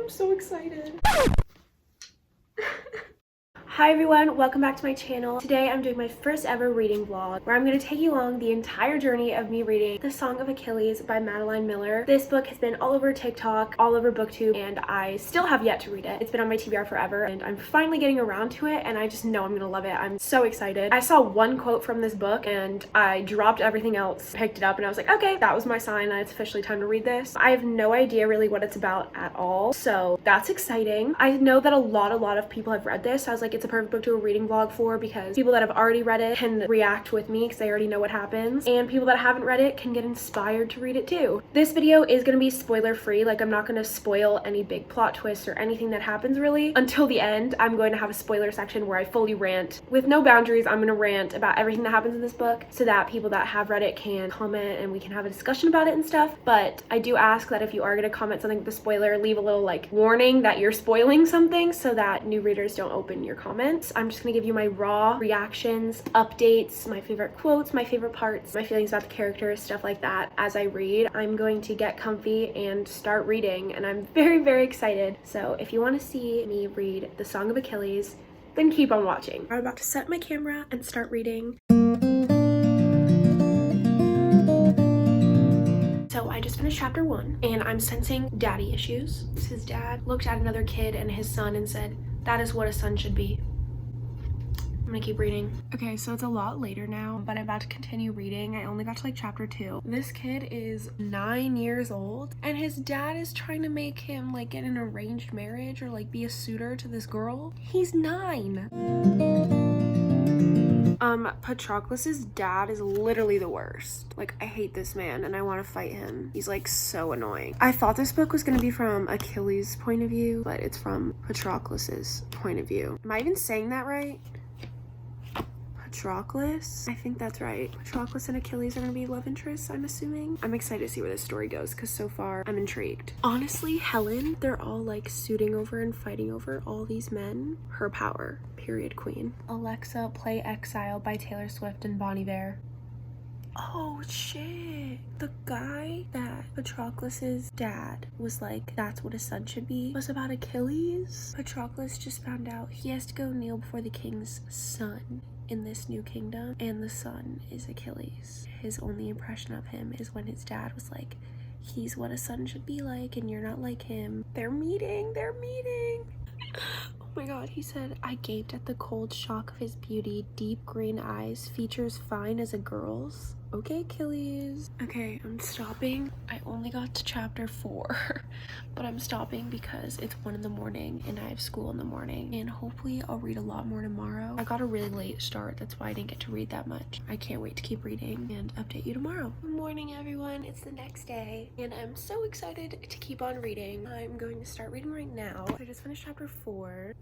I'm so excited. Hi everyone, welcome back to my channel. Today I'm doing my first ever reading vlog where I'm going to take you along the entire journey of me reading The Song of Achilles by Madeline Miller. This book has been all over TikTok, all over BookTube, and I still have yet to read it. It's been on my TBR forever and I'm finally getting around to it and I just know I'm gonna love it. I'm so excited. I saw one quote from this book and I dropped everything else, picked it up, and I was like, okay, that was my sign that it's officially time to read this. I have no idea really what it's about at all, so that's exciting. I know that a lot of people have read this, so I was like, it's a perfect book to do a reading vlog for because people that have already read it can react with me because they already know what happens, and people that haven't read it can get inspired to read it too. This video is going to be spoiler free, like I'm not going to spoil any big plot twists or anything that happens really until the end. I'm going to have a spoiler section where I fully rant with no boundaries. I'm going to rant about everything that happens in this book so that people that have read it can comment and we can have a discussion about it and stuff. But I do ask that if you are going to comment something with a spoiler, leave a little like warning that you're spoiling something so that new readers don't open your comments. I'm just gonna give you my raw reactions, updates, my favorite quotes, my favorite parts, my feelings about the characters, stuff like that as I read. I'm going to get comfy and start reading, and I'm very excited. So if you want to see me read The Song of Achilles, then keep on watching. I'm about to set my camera and start reading. So I just finished chapter 1 and I'm sensing daddy issues. His dad looked at another kid and his son and said, "That is what a son should be." I'm gonna keep reading. Okay, so it's a lot later now, but I'm about to continue reading. I only got to like chapter 2. This kid is 9 years old and his dad is trying to make him like get an arranged marriage or like be a suitor to this girl. He's 9. Patroclus's dad is literally the worst. Like, I hate this man and I want to fight him. He's like so annoying. I thought this book was gonna be from Achilles' point of view, but it's from Patroclus's point of view. Am I even saying that right? Patroclus? I think that's right. Patroclus and Achilles are gonna be love interests, I'm assuming. I'm excited to see where this story goes because so far I'm intrigued. Honestly, Helen, they're all like suiting over and fighting over all these men. Her power. Period queen. Alexa, play Exile by Taylor Swift and Bon Iver. Oh shit. The guy that Patroclus's dad was like, that's what a son should be, was about Achilles. Patroclus just found out he has to go kneel before the king's son in this new kingdom, and the son is Achilles. His only impression of him is when his dad was like, he's what a son should be like and you're not like him. They're meeting. Oh my god, he said, "I gaped at the cold shock of his beauty, deep green eyes, features fine as a girl's." Okay, Achilles. Okay, I'm stopping. I only got to chapter 4, but I'm stopping because it's 1 in the morning and I have school in the morning, and hopefully I'll read a lot more tomorrow. I got a really late start, that's why I didn't get to read that much. I can't wait to keep reading and update you tomorrow. Good morning, everyone. It's the next day and I'm so excited to keep on reading. I'm going to start reading right now. I just finished chapter 4.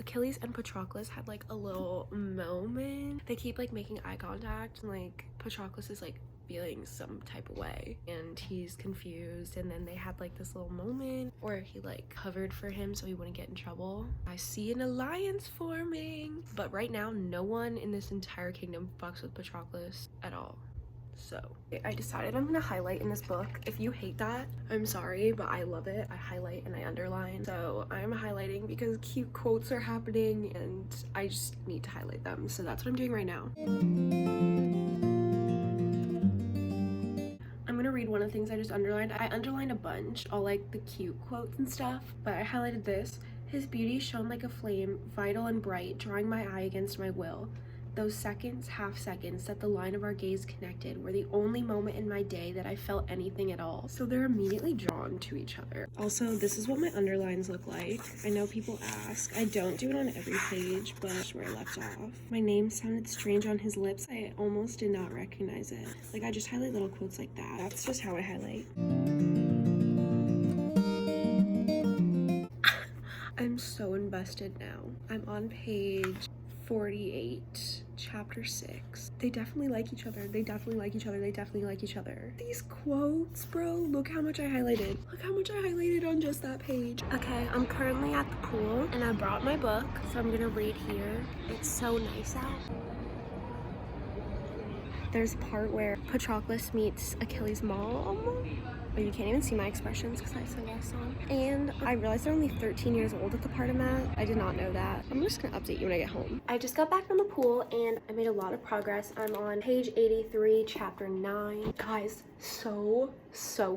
Achilles and Patroclus had like a little moment. They keep like making eye contact and like Patroclus is like feeling some type of way and he's confused, and then they had like this little moment where he like covered for him so he wouldn't get in trouble. I see an alliance forming, but right now no one in this entire kingdom fucks with Patroclus at all. So I decided I'm gonna highlight in this book. If you hate that, I'm sorry, but I love it. I highlight and I underline. So I'm highlighting because cute quotes are happening and I just need to highlight them. So that's what I'm doing right now. I'm gonna read one of the things I just underlined. I underlined a bunch, all like the cute quotes and stuff, but I highlighted this. His beauty shone like a flame, vital and bright, drawing my eye against my will. Those seconds, half seconds, that the line of our gaze connected were the only moment in my day that I felt anything at all. So they're immediately drawn to each other. Also, this is what my underlines look like. I know people ask. I don't do it on every page, but that's where I left off. My name sounded strange on his lips. I almost did not recognize it. Like, I just highlight little quotes like that. That's just how I highlight. I'm so invested now. I'm on page 48, chapter 6. They definitely like each other. They definitely like each other. They definitely like each other. These quotes, bro. Look how much I highlighted. Look how much I highlighted on just that page. Okay, I'm currently at the pool and I brought my book, so I'm gonna read here. It's so nice out. There's a part where Patroclus meets Achilles' mom. But you can't even see my expressions because I have sunglasses on. And I realized they're only 13 years old at the part I'm at. I did not know that. I'm just gonna update you when I get home. I just got back from the pool and I made a lot of progress. I'm on page 83, chapter 9. Guys, so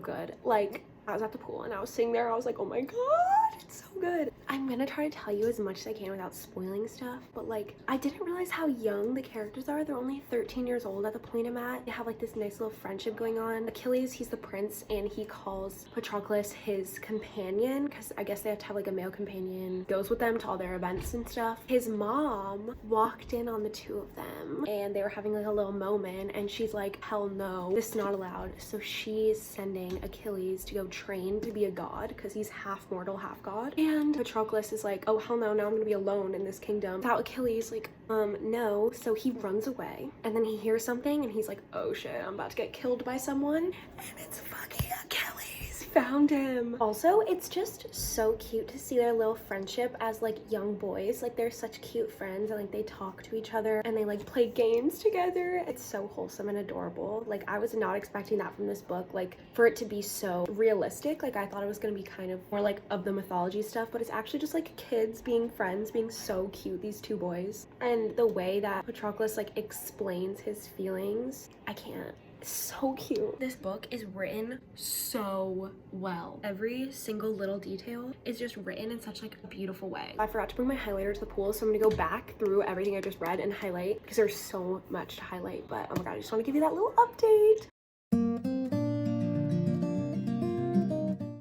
good. Like, I was at the pool and I was sitting there, I was like, oh my god, it's so good. I'm gonna try to tell you as much as I can without spoiling stuff, but like, I didn't realize how young the characters are. They're only 13 years old at the point I'm at. They have like this nice little friendship going on. Achilles, he's the prince, and he calls Patroclus his companion, because I guess they have to have like a male companion, goes with them to all their events and stuff. His mom walked in on the two of them and they were having like a little moment, and she's like, hell no, this is not allowed. So she's sending Achilles to go train to be a god, because he's half mortal, half god. And Patroclus is like, oh hell no, now I'm gonna be alone in this kingdom without Achilles. Like, no. So he runs away, and then he hears something and he's like, oh shit, I'm about to get killed by someone, and it's fucking Achilles found him. Also, it's just so cute to see their little friendship as like young boys. Like, they're such cute friends, and like they talk to each other and they like play games together. It's so wholesome and adorable. Like, I was not expecting that from this book, like for it to be so realistic. Like, I thought it was gonna be kind of more like of the mythology stuff, but it's actually just like kids being friends, being so cute, these two boys. And the way that Patroclus like explains his feelings, I can't. So cute. This book is written so well. Every single little detail is just written in such like a beautiful way. I forgot to bring my highlighter to the pool, so I'm gonna go back through everything I just read and highlight, because there's so much to highlight. But oh my god, I just want to give you that little update.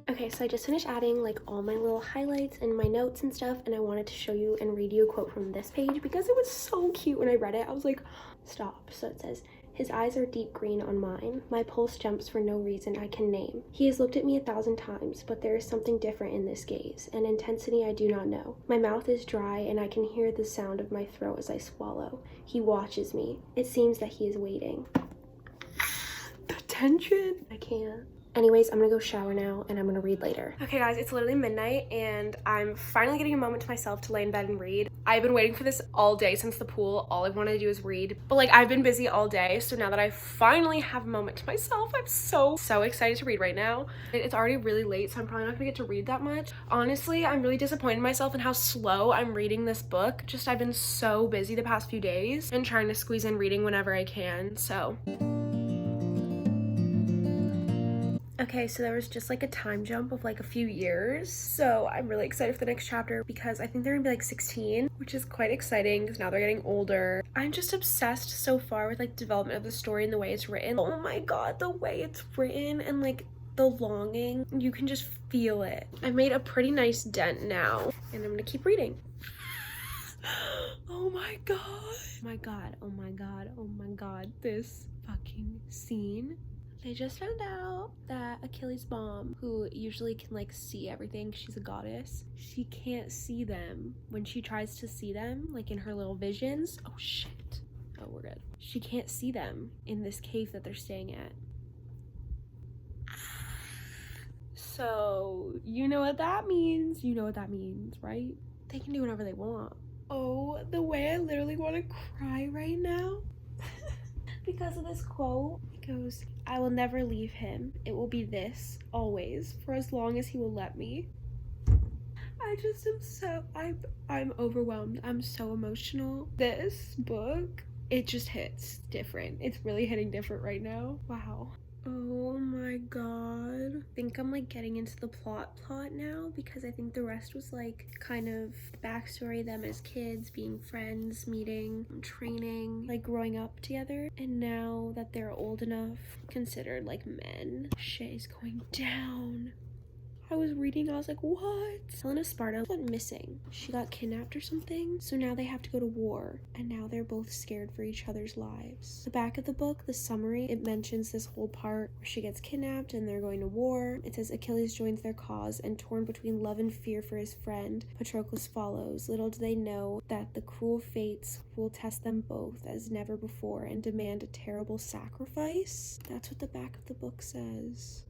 Okay, so I just finished adding like all my little highlights and my notes and stuff, and I wanted to show you and read you a quote from this page because it was so cute. When I read it, I was like, stop. So it says, his eyes are deep green on mine. My pulse jumps for no reason I can name. He has looked at me 1,000 times, but there is something different in this gaze, an intensity I do not know. My mouth is dry and I can hear the sound of my throat as I swallow. He watches me. It seems that he is waiting. The tension. I can't. Anyways, I'm gonna go shower now and I'm gonna read later. Okay guys, it's literally midnight and I'm finally getting a moment to myself to lay in bed and read. I've been waiting for this all day since the pool. All I wanted to do is read, but like I've been busy all day, so now that I finally have a moment to myself, I'm so excited to read right now. It's already really late, so I'm probably not gonna get to read that much. Honestly, I'm really disappointed in myself and how slow I'm reading this book. Just I've been so busy the past few days and trying to squeeze in reading whenever I can, so. Okay, so there was just like a time jump of like a few years. So I'm really excited for the next chapter because I think they're gonna be like 16, which is quite exciting because now they're getting older. I'm just obsessed so far with like development of the story and the way it's written. Oh my god, the way it's written and like the longing, you can just feel it. I made a pretty nice dent now and I'm gonna keep reading. Oh my god. Oh my god, oh my god, oh my god, this fucking scene. They just found out that Achilles' mom, who usually can like see everything, she's a goddess, she can't see them. When she tries to see them, like in her little visions, oh shit, oh we're good. She can't see them in this cave that they're staying at. So, you know what that means. You know what that means, right? They can do whatever they want. Oh, the way I literally want to cry right now. Because of this quote. It goes, I will never leave him. It will be this, always, for as long as he will let me. I just am so, I'm overwhelmed. I'm so emotional. This book, it just hits different. It's really hitting different right now. Wow. Oh my god. I think I'm like getting into the plot now because I think the rest was like kind of backstory, them as kids, being friends, meeting, training, like growing up together. And now that they're old enough, considered like men, shit is going down. I was reading, I was like, what? Helena Sparta went missing. She got kidnapped or something. So now they have to go to war. And now they're both scared for each other's lives. The back of the book, the summary, it mentions this whole part where she gets kidnapped and they're going to war. It says Achilles joins their cause and torn between love and fear for his friend, Patroclus follows. Little do they know that the cruel fates will test them both as never before and demand a terrible sacrifice. That's what the back of the book says.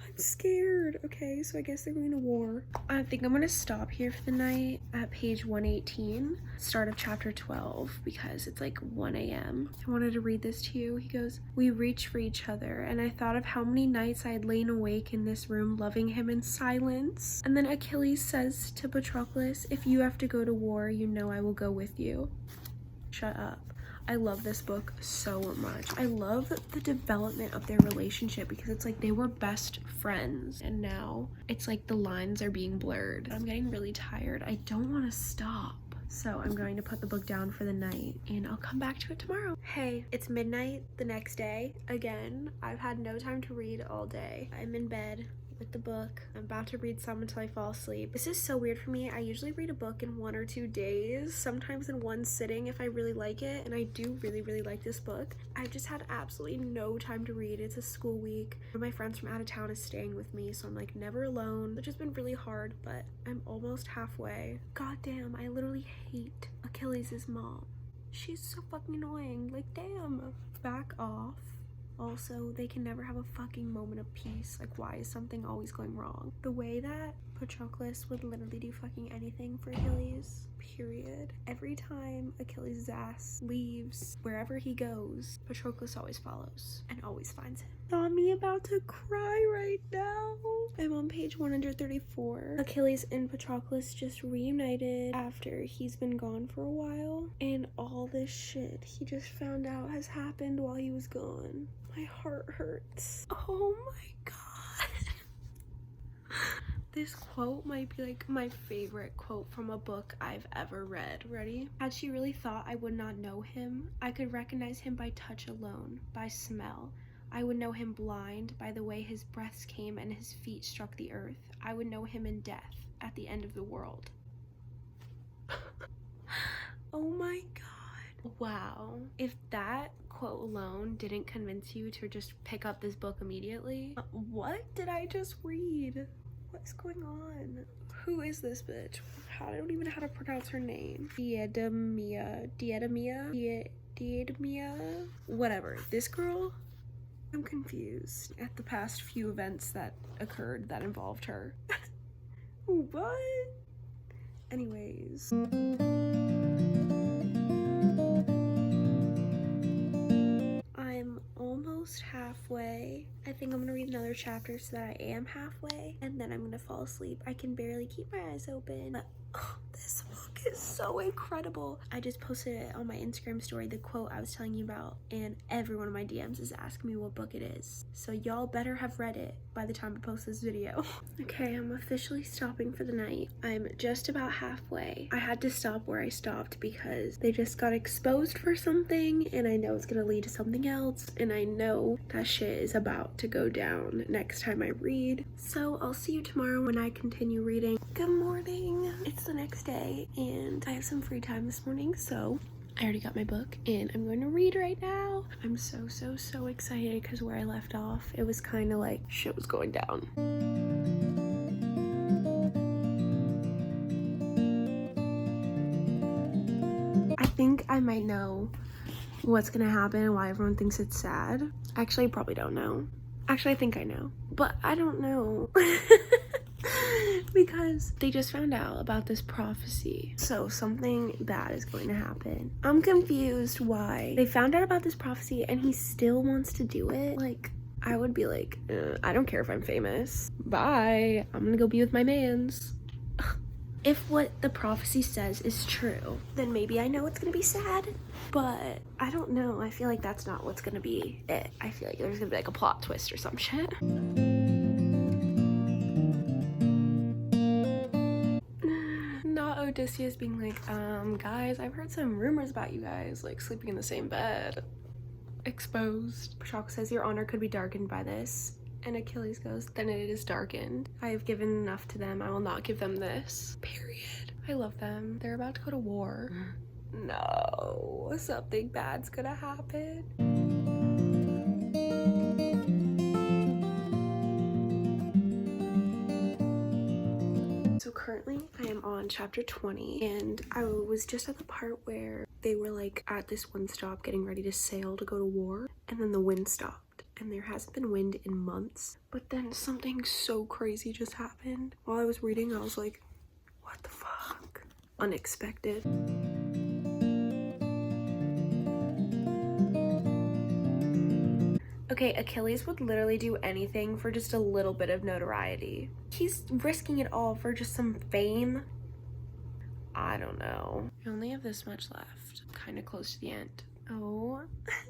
I'm Scared. Okay, so I guess they're going to war. I think I'm gonna stop here for the night at page 118, start of chapter 12, because it's like 1 a.m. I wanted to read this to you. He goes, "We reach for each other, and I thought of how many nights I had lain awake in this room loving him in silence. And then Achilles says to Patroclus, 'If you have to go to war, you know I will go with you.'" Shut up. I love this book so much. I love the development of their relationship because it's like they were best friends and now it's like the lines are being blurred. I'm getting really tired. I don't want to stop. So I'm going to put the book down for the night and I'll come back to it tomorrow. Hey, it's midnight the next day. Again, I've had no time to read all day. I'm in bed with the book. I'm about to read some until I fall asleep. This is so weird for me. I usually read a book in 1 or 2 days, sometimes in one sitting if I really like it, and I do really like this book. I've just had absolutely no time to read. It's a school week. One of my friends from out of town is staying with me, so I'm like never alone, which has been really hard, but I'm almost halfway. God damn, I literally hate Achilles' mom. She's so fucking annoying. Like, damn. Back off. Also, they can never have a fucking moment of peace. Like, why is something always going wrong? The way that Patroclus would literally do fucking anything for Achilles, period. Every time Achilles' ass leaves, wherever he goes, Patroclus always follows and always finds him. Saw me about to cry right now. I'm on page 134. Achilles and Patroclus just reunited after he's been gone for a while, and all this shit he just found out has happened while he was gone. My heart hurts. Oh my god. This quote might be like my favorite quote from a book I've ever read. Ready? "Had she really thought I would not know him, I could recognize him by touch alone, by smell. I would know him blind by the way his breaths came and his feet struck the earth. I would know him in death, at the end of the world." Oh my god. Wow. If that quote alone didn't convince you to just pick up this book immediately, what did I just read? What's going on? Who is this bitch? I don't even know how to pronounce her name. Diedemia. Whatever. This girl? I'm confused at the past few events that occurred that involved her. What? Anyways. I'm almost halfway. I think I'm gonna read another chapter so that I am halfway, and then I'm gonna fall asleep. I can barely keep my eyes open, but this book is so incredible. I just posted it on my Instagram story, the quote I was telling you about, and every one of my DMs is asking me what book it is. So y'all better have read it by the time I post this video. Okay, I'm officially stopping for the night. I'm just about halfway. I had to stop where I stopped because they just got exposed for something, and I know it's gonna lead to something else, and I know that shit is about to go down next time I read. So I'll see you tomorrow when I continue reading. Good morning. It's the next day and I have some free time this morning, so I already got my book and I'm going to read right now. I'm so excited because where I left off, it was kind of like shit was going down. I think I might know what's gonna happen and why everyone thinks it's sad. Actually, I probably don't know. Actually, I think I know, but I don't know. Because they just found out about this prophecy, so something bad is going to happen. I'm confused why they found out about this prophecy and he still wants to do it. Like, I would be like, I don't care if I'm famous, bye, I'm gonna go be with my mans. If what the prophecy says is true, then maybe I know it's gonna be sad, but I don't know. I feel like that's not what's gonna be it. I feel like there's gonna be like a plot twist or some shit. Not Odysseus being like, guys, I've heard some rumors about you guys, like, sleeping in the same bed. Exposed. Patroclus says, "Your honor could be darkened by this." And Achilles goes, "Then it is darkened. I have given enough to them. I will not give them this." Period. I love them. They're about to go to war. No, something bad's gonna happen. So currently I am on chapter 20 and I was just at the part where they were like at this one stop getting ready to sail to go to war, and then the wind stopped and there hasn't been wind in months. But then something so crazy just happened. While I was reading, I was like, what the fuck? Unexpected. Okay, Achilles would literally do anything for just a little bit of notoriety. He's risking it all for just some fame. I don't know. I only have this much left. Kind of close to the end. Oh,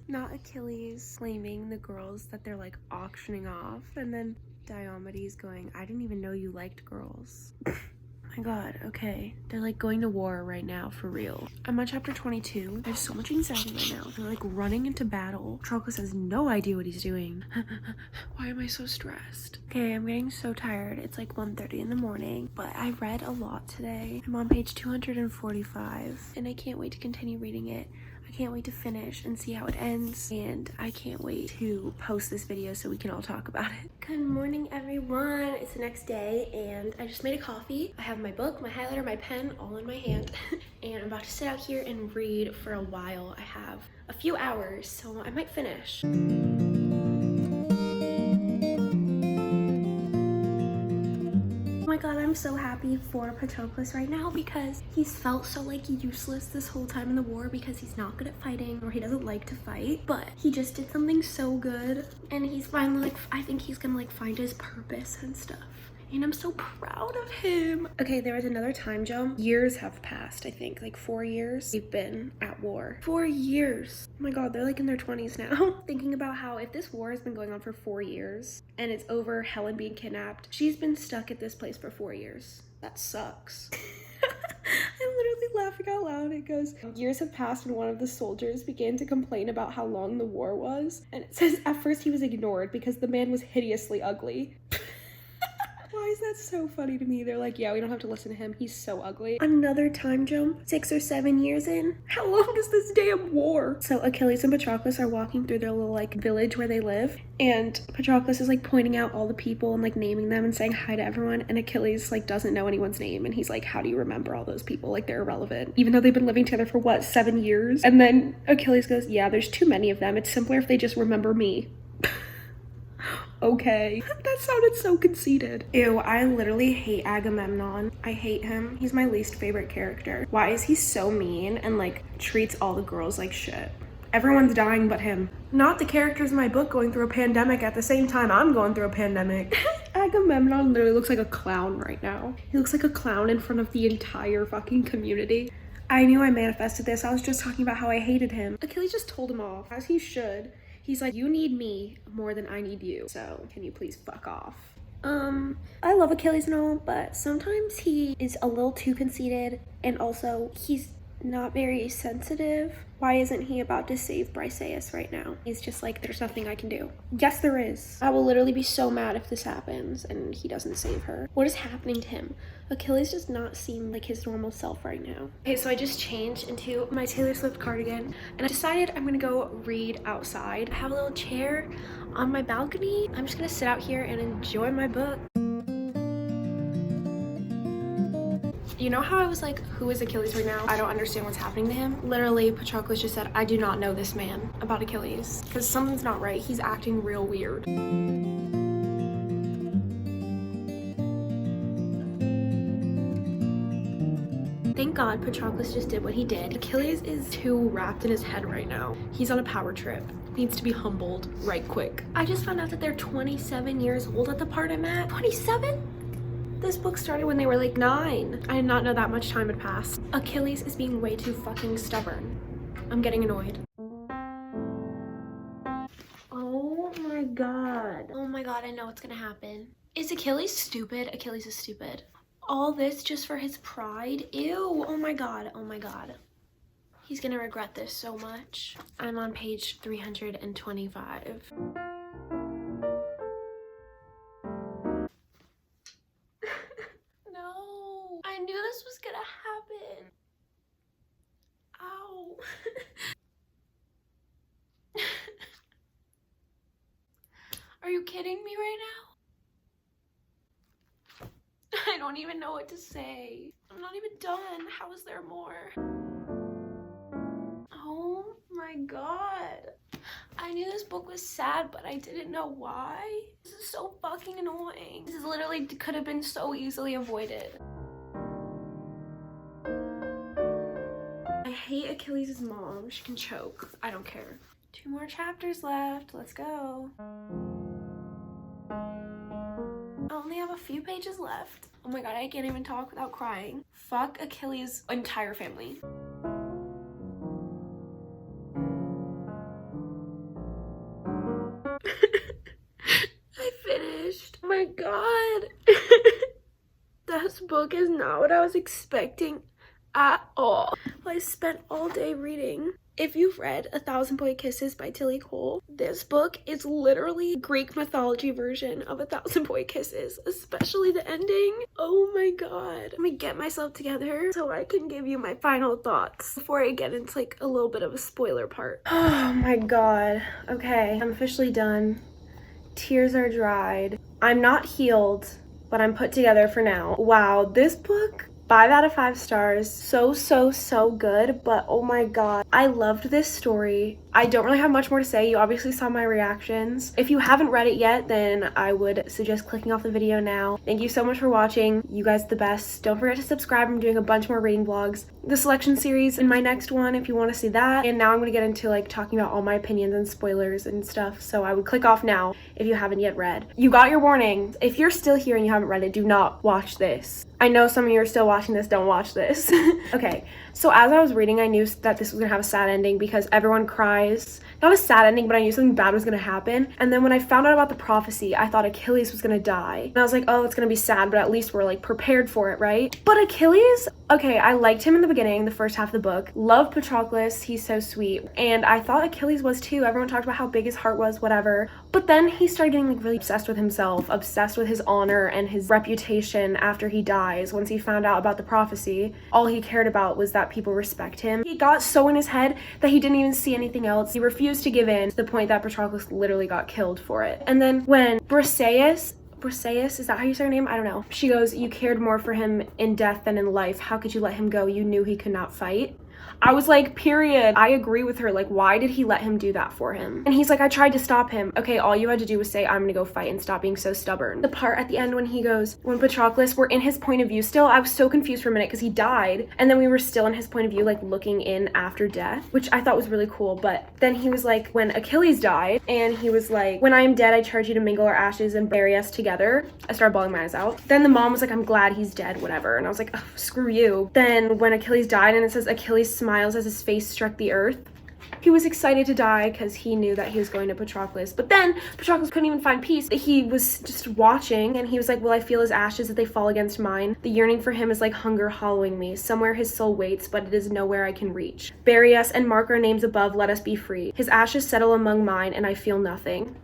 not Achilles claiming the girls that they're like auctioning off, and then Diomedes going, I didn't even know you liked girls. My god, okay. They're like going to war right now, for real. I'm on chapter 22. I have so much anxiety right now. They're like running into battle. Patroclus has no idea what he's doing. Why am I so stressed? Okay, I'm getting so tired. It's like 1:30 in the morning, but I read a lot today. I'm on page 245, and I can't wait to continue reading it. I can't wait to finish and see how it ends, and I can't wait to post this video so we can all talk about it. Good morning, everyone. It's the next day, and I just made a coffee. I have my book, my highlighter, my pen, all in my hand, and I'm about to sit out here and read for a while. I have a few hours, so I might finish. Oh my god, I'm so happy for Patroclus right now because he's felt so like useless this whole time in the war because he's not good at fighting or he doesn't like to fight, but he just did something so good and he's finally like, I think he's gonna like find his purpose and stuff. And I'm so proud of him. Okay, there was another time jump. Years have passed, I think, like 4 years. They've been at war. 4 years. Oh my god, they're like in their 20s now. Thinking about how if this war has been going on for 4 years and it's over Helen being kidnapped, she's been stuck at this place for 4 years. That sucks. I'm literally laughing out loud. It goes, years have passed and one of the soldiers began to complain about how long the war was. And it says at first he was ignored because the man was hideously ugly. Why is that so funny to me? They're like, yeah, we don't have to listen to him. He's so ugly. Another time jump, 6 or 7 years in. How long is this damn war? So Achilles and Patroclus are walking through their little like village where they live. And Patroclus is like pointing out all the people and like naming them and saying hi to everyone. And Achilles like doesn't know anyone's name. And he's like, how do you remember all those people? Like they're irrelevant. Even though they've been living together for what, 7 years? And then Achilles goes, yeah, there's too many of them. It's simpler if they just remember me. Okay. That sounded so conceited. Ew, I literally hate Agamemnon. I hate him. He's my least favorite character. Why is he so mean and like treats all the girls like shit? Everyone's dying but him. Not the characters in my book going through a pandemic at the same time I'm going through a pandemic. Agamemnon literally looks like a clown right now. He looks like a clown in front of the entire fucking community. I knew I manifested this. I was just talking about how I hated him. Achilles just told him off, as he should. He's like, you need me more than I need you, so can you please fuck off? I love Achilles and all, but sometimes he is a little too conceited, and also he's not very sensitive. Why isn't he about to save Briseis right now? He's just like, there's nothing I can do. Yes, there is. I will literally be so mad if this happens and he doesn't save her. What is happening to him? Achilles does not seem like his normal self right now. Okay, so I just changed into my Taylor Swift cardigan and I decided I'm gonna go read outside. I have a little chair on my balcony. I'm just gonna sit out here and enjoy my book. You know how I was like, who is Achilles right now? I don't understand what's happening to him. Literally, Patroclus just said, I do not know this man about Achilles. Because something's not right. He's acting real weird. Thank God Patroclus just did what he did. Achilles is too wrapped in his head right now. He's on a power trip. Needs to be humbled right quick. I just found out that they're 27 years old at the part I'm at. 27? This book started when they were like 9. I did not know that much time had passed. Achilles is being way too fucking stubborn. I'm getting annoyed. Oh my god. Oh my god, I know what's gonna happen. Is Achilles stupid? Achilles is stupid. All this just for his pride? Ew, oh my god, oh my god. He's gonna regret this so much. I'm on page 325. No, I knew this was gonna happen. Ow. Are you kidding me right now? I don't even know what to say. I'm not even done. How is there more? Oh my god. I knew this book was sad, but I didn't know why. This is so fucking annoying. This is literally could have been so easily avoided. I hate Achilles' mom. She can choke. I don't care. 2 more chapters left. Let's go. I only have a few pages left. Oh my god, I can't even talk without crying. Fuck Achilles' entire family. I finished. Oh my god. This book is not what I was expecting at all. I spent all day reading. If you've read 1,000 Boy Kisses by Tilly Cole, this book is literally Greek mythology version of 1,000 Boy Kisses, especially the ending. Oh my god. I'm gonna get myself together so I can give you my final thoughts before I get into like a little bit of a spoiler part. Oh my god. Okay, I'm officially done. Tears are dried. I'm not healed, but I'm put together for now. Wow, this book, 5 out of 5 stars. So good, but oh my god. I loved this story. I don't really have much more to say. You obviously saw my reactions. If you haven't read it yet, then I would suggest clicking off the video now. Thank you so much for watching. You guys are the best. Don't forget to subscribe. I'm doing a bunch more reading vlogs. The selection series in my next one if you want to see that. And now I'm going to get into like talking about all my opinions and spoilers and stuff. So I would click off now if you haven't yet read. You got your warning. If you're still here and you haven't read it, do not watch this. I know some of you are still watching this. Don't watch this. Okay, so as I was reading, I knew that this was gonna have a sad ending because everyone cries. Not a sad ending, but I knew something bad was gonna happen. And then when I found out about the prophecy, I thought Achilles was gonna die. And I was like, oh, it's gonna be sad, but at least we're like prepared for it, right? But Achilles, okay, I liked him in the beginning, the first half of the book. Love Patroclus, he's so sweet. And I thought Achilles was too. Everyone talked about how big his heart was, whatever. But then he started getting like really obsessed with himself, obsessed with his honor and his reputation after he dies. Once he found out about the prophecy, all he cared about was that people respect him. He got so in his head that he didn't even see anything else. He refused to give in to the point that Patroclus literally got killed for it. And then when Briseis, is that how you say her name? I don't know. She goes, you cared more for him in death than in life. How could you let him go? You knew he could not fight. I was like, period. I agree with her. Like, why did he let him do that for him? And he's like, I tried to stop him. Okay, all you had to do was say, I'm gonna go fight and stop being so stubborn. The part at the end when he goes, when Patroclus, we're in his point of view still, I was so confused for a minute because he died. And then we were still in his point of view, like looking in after death, which I thought was really cool. But then he was like, when Achilles died, and he was like, when I am dead, I charge you to mingle our ashes and bury us together. I started bawling my eyes out. Then the mom was like, I'm glad he's dead, whatever. And I was like, oh, screw you. Then when Achilles died and it says Achilles smiles as his face struck the earth, he was excited to die because he knew that he was going to Patroclus. But then Patroclus couldn't even find peace. He was just watching and he was like, will I feel his ashes as they fall against mine? The yearning for him is like hunger hollowing me. Somewhere his soul waits, but it is nowhere I can reach. Bury us and mark our names above, let us be free. His ashes settle among mine and I feel nothing.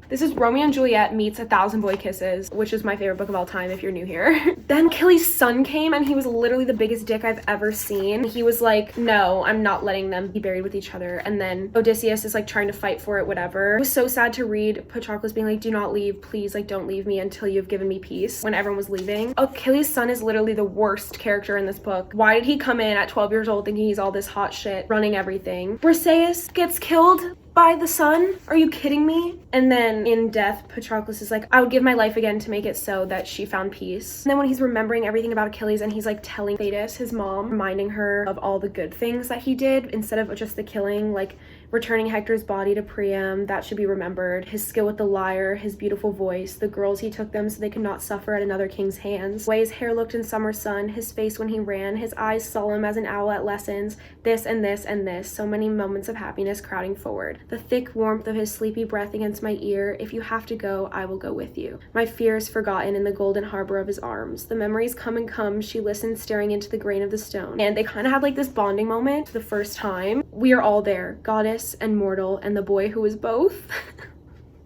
This is Romeo and Juliet meets 1,000 Boy Kisses, which is my favorite book of all time if you're new here. Then Achilles' son came and he was literally the biggest dick I've ever seen. He was like, no, I'm not letting them be buried with each other. And then Odysseus is like trying to fight for it, whatever. It was so sad to read Patroclus being like, do not leave, please, like don't leave me until you've given me peace when everyone was leaving. Achilles' son is literally the worst character in this book. Why did he come in at 12 years old thinking he's all this hot shit, running everything? Briseis gets killed by the sun? Are you kidding me? And then in death, Patroclus is like, I would give my life again to make it so that she found peace. And then when he's remembering everything about Achilles and he's like telling Thetis, his mom, reminding her of all the good things that he did instead of just the killing, like returning Hector's body to Priam, that should be remembered. His skill with the lyre, his beautiful voice, the girls he took them so they could not suffer at another king's hands, the way his hair looked in summer sun, his face when he ran, his eyes solemn as an owl at lessons, this and this and this, so many moments of happiness crowding forward. The thick warmth of his sleepy breath against my ear, if you have to go, I will go with you. My fears forgotten in the golden harbor of his arms. The memories come and come, she listened staring into the grain of the stone. And they kind of had like this bonding moment the first time. We are all there, goddess and mortal and the boy who was both.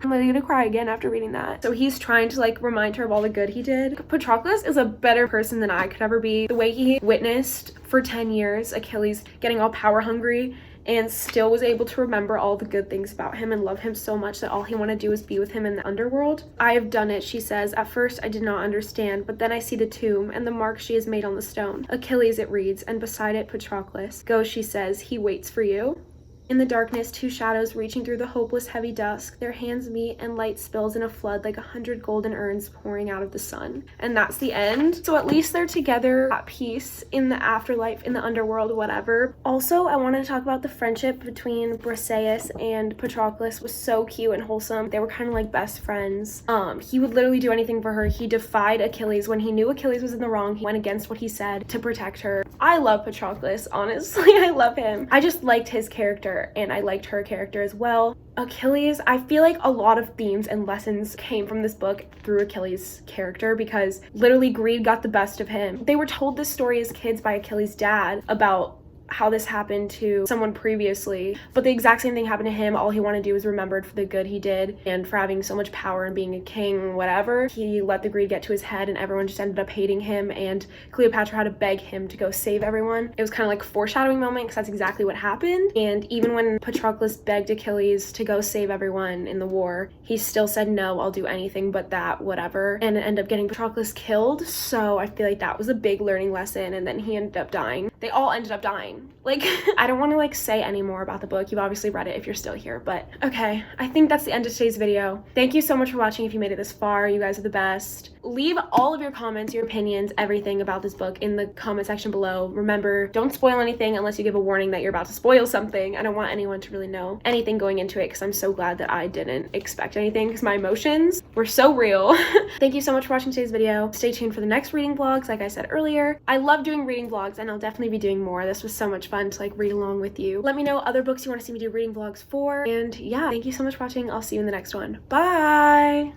I'm gonna cry again after reading that. So he's trying to like remind her of all the good he did. Patroclus is a better person than I could ever be. The way he witnessed for 10 years Achilles getting all power hungry and still was able to remember all the good things about him and love him so much that all he wanted to do was be with him in the underworld. I have done it, she says. At first I did not understand, but then I see the tomb and the mark she has made on the stone. Achilles, it reads, and beside it Patroclus. Go, she says, he waits for you. In the darkness, two shadows reaching through the hopeless heavy dusk, their hands meet and light spills in a flood like 100 golden urns pouring out of the sun. And that's the end. So at least they're together at peace in the afterlife, in the underworld, whatever. Also, I wanted to talk about the friendship between Briseis and Patroclus was so cute and wholesome. They were kind of like best friends. He would literally do anything for her. He defied Achilles. When he knew Achilles was in the wrong, he went against what he said to protect her. I love Patroclus, honestly. I love him. I just liked his character, and I liked her character as well. Achilles, I feel like a lot of themes and lessons came from this book through Achilles' character, because literally greed got the best of him. They were told this story as kids by Achilles' dad about how this happened to someone previously, but the exact same thing happened to him. All he wanted to do was remembered for the good he did and for having so much power and being a king, whatever. He let the greed get to his head and everyone just ended up hating him, and Cleopatra had to beg him to go save everyone. It was kind of like a foreshadowing moment, because that's exactly what happened. And even when Patroclus begged Achilles to go save everyone in the war, he still said, no, I'll do anything but that, whatever, and it ended up getting Patroclus killed. So I feel like that was a big learning lesson, and then he ended up dying. They all ended up dying. Like, I don't want to like say any more about the book. You've obviously read it if you're still here, but okay, I think that's the end of today's video. Thank you so much for watching. If you made it this far, you guys are the best. Leave all of your comments, your opinions, everything about this book in the comment section below. Remember, don't spoil anything unless you give a warning that you're about to spoil something. I don't want anyone to really know anything going into it, because I'm so glad that I didn't expect anything, because my emotions were so real. Thank you so much for watching today's video. Stay tuned for the next reading vlogs. Like I said earlier, I love doing reading vlogs, and I'll definitely be doing more. This was so much fun to like read along with you. Let me know other books you want to see me do reading vlogs for, and yeah, thank you so much for watching. I'll see you in the next one. Bye.